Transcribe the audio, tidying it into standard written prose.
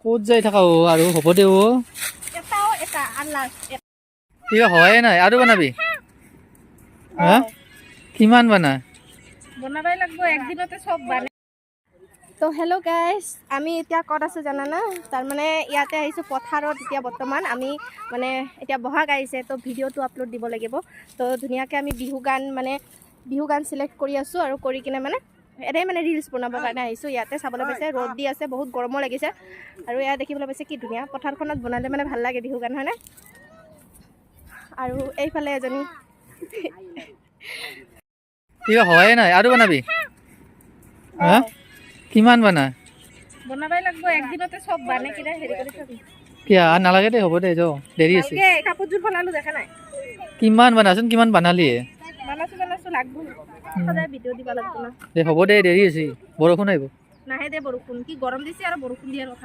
ক'ত যাই থাকা আৰু হ'ব দে কিবা হয়ে নাই আৰু বনাবি হা কিমান বনা বনাবাই লাগবো একদিনতে সব বানে। তো হেল্ল' গাইজ, আমি এতিয়া ক'ত আছোঁ জানানা? তাৰমানে ইয়াতে আহিছোঁ পথাৰত। এতিয়া বৰ্তমান আমি মানে এতিয়া বহাগ আহিছে, তো ভিডিঅ'টো আপলোড দিব লাগিব। তো ধুনীয়াকৈ আমি বিহু গান চিলেক্ট কৰি আছোঁ আৰু কৰি কিনে মানে এনেই মানে ৰিলচ বনাবৰ কাৰণে আহিছোঁ। ইয়াতে চাবলৈ পাইছে ৰ'দ দি আছে, বহুত গৰমো লাগিছে। আৰু ইয়াত দেখিবলৈ পাইছে কি ধুনীয়া পথাৰখনত বনালে মানে ভাল লাগে বিহু গান, হয়নে? আৰু এইফালে এজনী কিবা হয়ে নাই আৰু বনাবি হা কিমান বনা বনাবাই লাগবো একদিনতে সব বানে কিনা হেৰি কৰি থবি। কিয় নালাগে দে হ'ব দে যাও দেৰি আছে কাপোৰযোৰ ফলালো দেখা নাই কিমান বনাচোন কিমান বানালি বানাইছো লাগবো সদায় ভিডিঅ' দিব লাগবো না। দে হ'ব দে দেৰি আছে বৰষুণ আহিব নাহে দে বৰষুণ, কি গৰম দিছে আৰু বৰষুণ দিয়াৰ কথা।